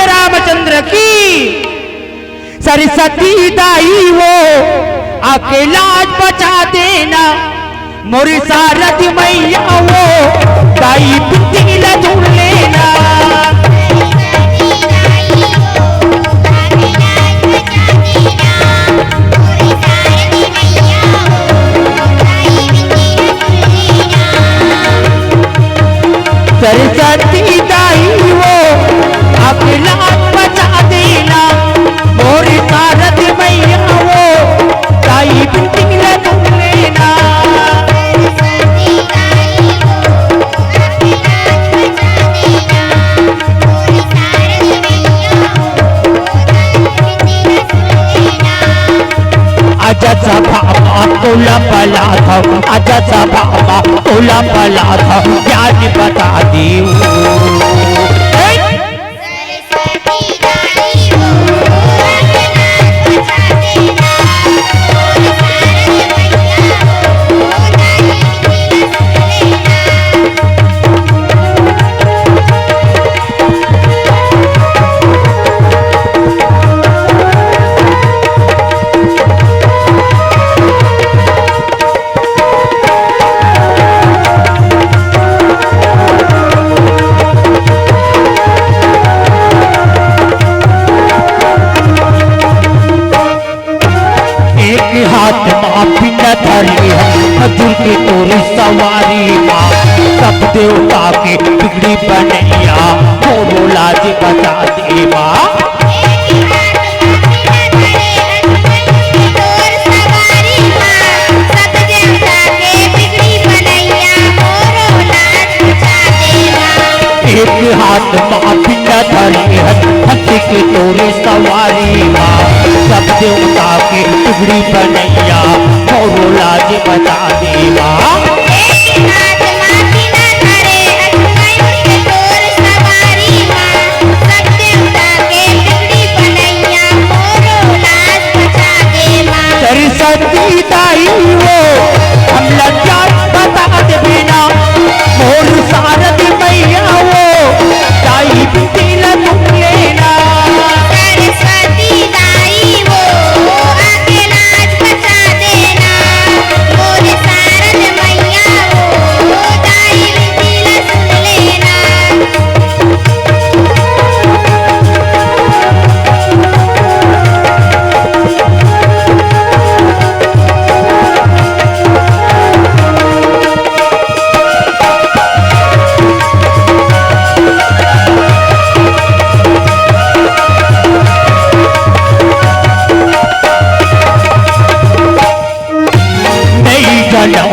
रामचंद्र की। सरस्वती दाई वो आके लाज बचा देना, मोरी सारथी मैया वो दाई बिंदी लूट लेना। सरस्वती दाई वो आके लाज बचा देना, मोरी सारथी मैया वो दाई बिंदी लूट लेना। आजा बाबा तोला पला था, आजा बाबा तोला पला था, ज्ञान बता दी। खजूर की तोरी सवारी माँ, सब देवता के बिगड़ी बनैया, बोलो लाज बचा दे माँ। एक हाथ माँ पिंडा धरी है, हंसी की तोरी सवारी माँ, सब देवता के बिगड़ी बनैया, बोलो लाज बचा दे माँ। सरस्वती दाई वो हम लज्जा बता दे बिना, मोर सारथी मैया वो दाई बिंदी लूट लेना। सरस्वती दाई वो आके लाज बचा देना, मोर सारथी मैया वो दाई बिंदी लूट लेना।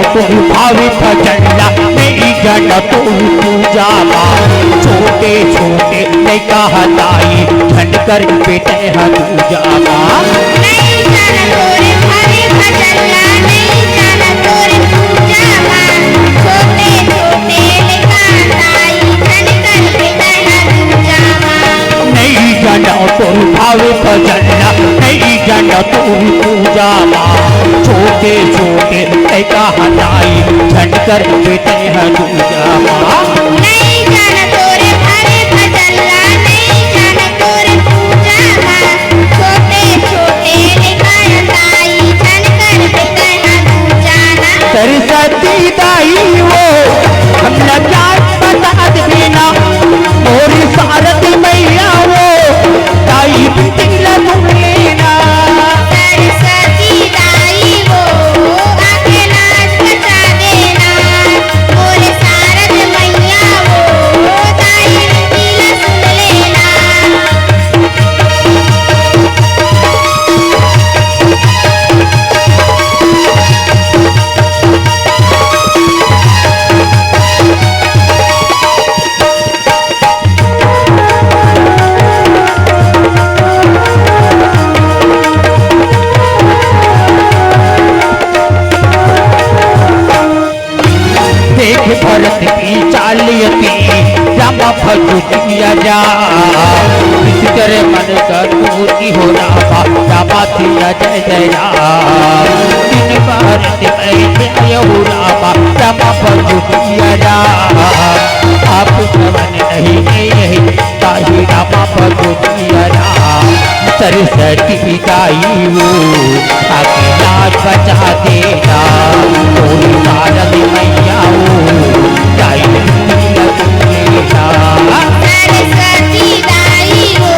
तो भावे भजनला नहीं जन तो पूजा माँ, छोटे छोटे नहीं कहा दाई झंड कर बेटे हूजा माँ। नहीं जाना तोरे भावे भजनला, नहीं जाना तोरे पूजा माँ, छोटे छोटे लेका दाई झंड कर बेटे हूजा माँ। नहीं जाना तो भावे भजनला, नहीं जाना तो पूजा माँ, छोटे छोटे नहीं कहा दाई झंड कर बेटे हूजा माँ। नहीं जाना तोरे भावे भजनला, नहीं जाना तोरे पूजा माँ, छोटे छोटे लेका दाई झंड कर बेटे हूजा माँ। सरस्वती दाई वो हम लज्जा बता दे बिना, मोरी सारथी मैया वो दाई बिंदी लूट लेना। सरस्वती दाई वो आके लाज बचा देना, मोर सारथी मैया वो दाई बिंदी लूट लेना। भरत की चालियती रामा भजू किया जा, इस तरह मन का पूरी हो रामा, रामा थिया जय जय राम। दिन भारत में हो रामा, रामा भजू किया जा, आप श्रवण नहीं ताही रामा भजू सरस्वती दाई वो आके लाज बचा देना, कोई शारद मैया वो दाई लेना। सरस्वती दाई हो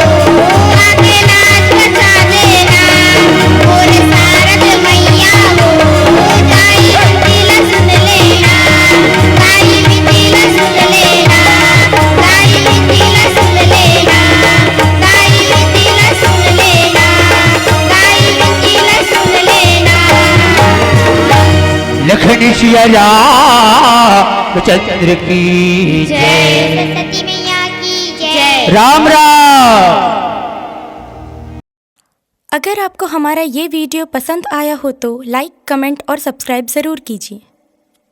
आके लाज बचा देना, और शारद मैया हो दाई विनती सुन लेना, दाई विनती सुन लेना, दाई विनती सुन लेना, दाई विनती सुन लेना, दाई विनती सुन लेना। लखन सिया रामचंद्र की जय जय। सरस्वती मैया की जय। राम राम। अगर आपको हमारा ये वीडियो पसंद आया हो तो लाइक, कमेंट और सब्सक्राइब ज़रूर कीजिए।